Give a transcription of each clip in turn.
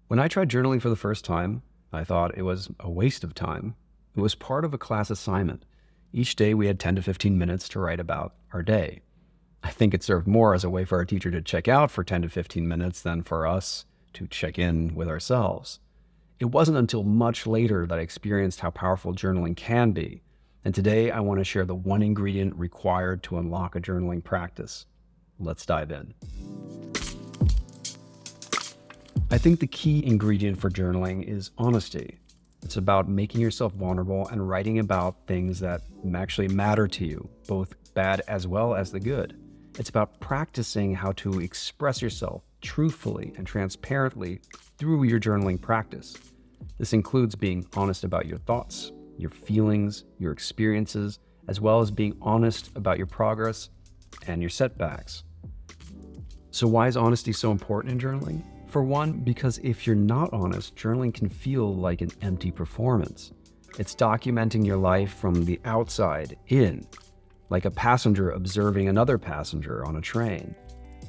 When I tried journaling for the first time, I thought it was a waste of time. It was part of a class assignment. Each day we had 10 to 15 minutes to write about our day. I think it served more as a way for our teacher to check out for 10 to 15 minutes than for us to check in with ourselves. It wasn't until much later that I experienced how powerful journaling can be. And today I want to share the one ingredient required to unlock a journaling practice. Let's dive in. I think the key ingredient for journaling is honesty. It's about making yourself vulnerable and writing about things that actually matter to you, both bad as well as the good. It's about practicing how to express yourself truthfully and transparently through your journaling practice. This includes being honest about your thoughts, your feelings, your experiences, as well as being honest about your progress and your setbacks. So why is honesty so important in journaling? For one, because if you're not honest, journaling can feel like an empty performance. It's documenting your life from the outside in, like a passenger observing another passenger on a train.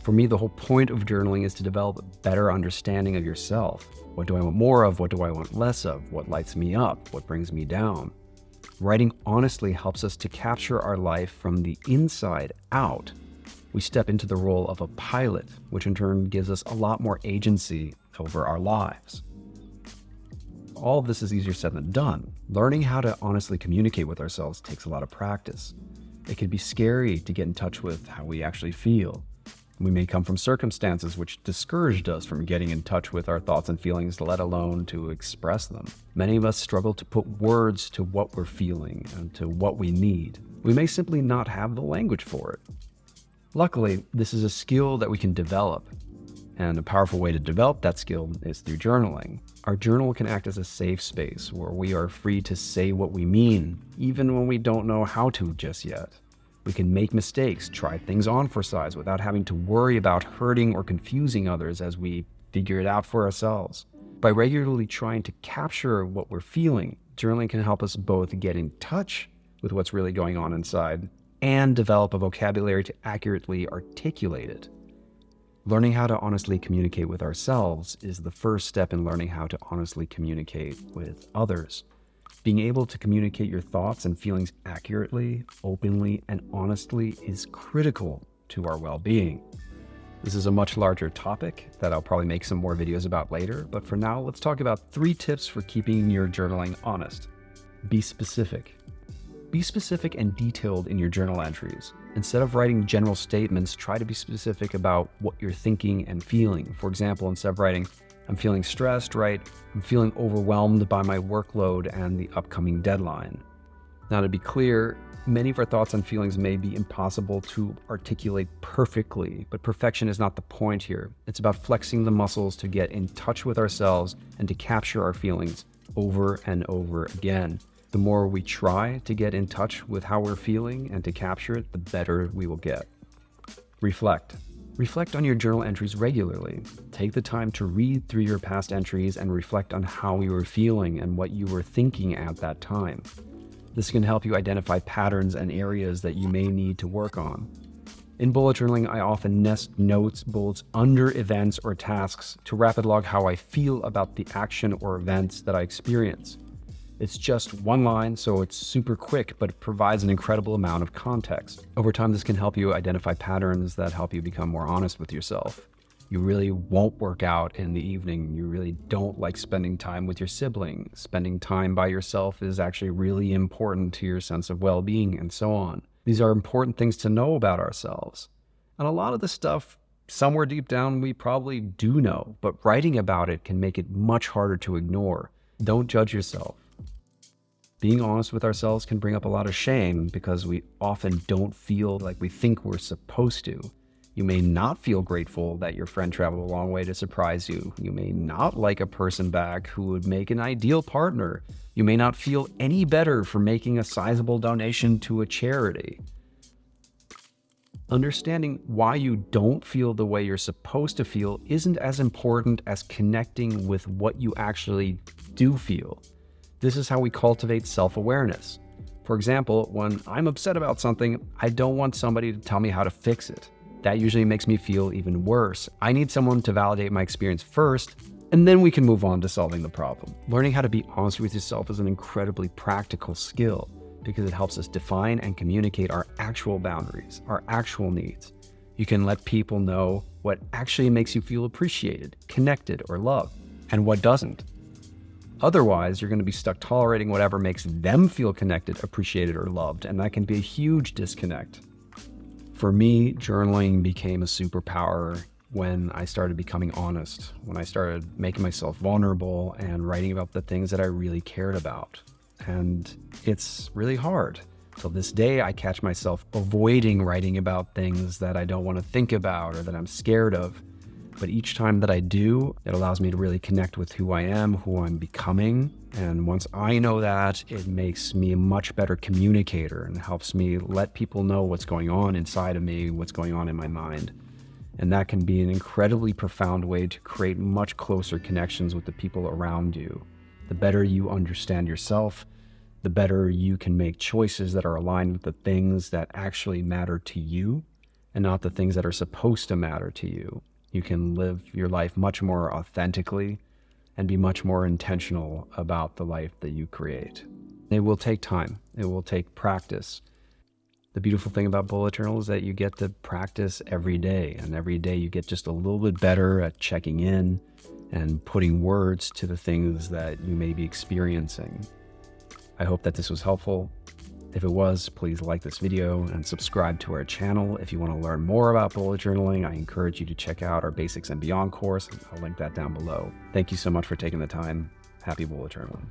For me, the whole point of journaling is to develop a better understanding of yourself. What do I want more of? What do I want less of? What lights me up? What brings me down? Writing honestly helps us to capture our life from the inside out. We step into the role of a pilot, which in turn gives us a lot more agency over our lives. All of this is easier said than done. Learning how to honestly communicate with ourselves takes a lot of practice. It can be scary to get in touch with how we actually feel. We may come from circumstances which discouraged us from getting in touch with our thoughts and feelings, let alone to express them. Many of us struggle to put words to what we're feeling and to what we need. We may simply not have the language for it. Luckily, this is a skill that we can develop, and a powerful way to develop that skill is through journaling. Our journal can act as a safe space where we are free to say what we mean, even when we don't know how to just yet. We can make mistakes, try things on for size without having to worry about hurting or confusing others as we figure it out for ourselves. By regularly trying to capture what we're feeling, journaling can help us both get in touch with what's really going on inside and develop a vocabulary to accurately articulate it. Learning how to honestly communicate with ourselves is the first step in learning how to honestly communicate with others. Being able to communicate your thoughts and feelings accurately, openly, and honestly is critical to our well-being. This is a much larger topic that I'll probably make some more videos about later, but for now, let's talk about 3 tips for keeping your journaling honest. Be specific. Be specific and detailed in your journal entries. Instead of writing general statements, try to be specific about what you're thinking and feeling. For example, instead of writing, I'm feeling stressed, write, I'm feeling overwhelmed by my workload and the upcoming deadline. Now, to be clear, many of our thoughts and feelings may be impossible to articulate perfectly, but perfection is not the point here. It's about flexing the muscles to get in touch with ourselves and to capture our feelings over and over again. The more we try to get in touch with how we're feeling and to capture it, the better we will get. Reflect. Reflect on your journal entries regularly. Take the time to read through your past entries and reflect on how you were feeling and what you were thinking at that time. This can help you identify patterns and areas that you may need to work on. In bullet journaling, I often nest notes, bullets under events or tasks to rapid log how I feel about the action or events that I experience. It's just one line, so it's super quick, but it provides an incredible amount of context. Over time, this can help you identify patterns that help you become more honest with yourself. You really won't work out in the evening. You really don't like spending time with your sibling. Spending time by yourself is actually really important to your sense of well-being, and so on. These are important things to know about ourselves. And a lot of the stuff, somewhere deep down, we probably do know, but writing about it can make it much harder to ignore. Don't judge yourself. Being honest with ourselves can bring up a lot of shame because we often don't feel like we think we're supposed to. You may not feel grateful that your friend traveled a long way to surprise you. You may not like a person back who would make an ideal partner. You may not feel any better for making a sizable donation to a charity. Understanding why you don't feel the way you're supposed to feel isn't as important as connecting with what you actually do feel. This is how we cultivate self-awareness. For example, when I'm upset about something, I don't want somebody to tell me how to fix it. That usually makes me feel even worse. I need someone to validate my experience first, And then we can move on to solving the problem. Learning how to be honest with yourself is an incredibly practical skill because it helps us define and communicate our actual boundaries, our actual needs. You can let people know what actually makes you feel appreciated, connected, or loved, and what doesn't. Otherwise, you're going to be stuck tolerating whatever makes them feel connected, appreciated, or loved, and that can be a huge disconnect. For me, journaling became a superpower when I started becoming honest, when I started making myself vulnerable and writing about the things that I really cared about. And it's really hard. Till this day, I catch myself avoiding writing about things that I don't want to think about or that I'm scared of. But each time that I do, it allows me to really connect with who I am, who I'm becoming. And once I know that, it makes me a much better communicator and helps me let people know what's going on inside of me, what's going on in my mind. And that can be an incredibly profound way to create much closer connections with the people around you. The better you understand yourself, the better you can make choices that are aligned with the things that actually matter to you and not the things that are supposed to matter to you. You can live your life much more authentically and be much more intentional about the life that you create. It will take time. It will take practice. The beautiful thing about bullet journal is that you get to practice every day, and every day you get just a little bit better at checking in and putting words to the things that you may be experiencing. I hope that this was helpful. If it was, please like this video and subscribe to our channel. If you want to learn more about bullet journaling, I encourage you to check out our Basics and Beyond course. I'll link that down below. Thank you so much for taking the time. Happy bullet journaling.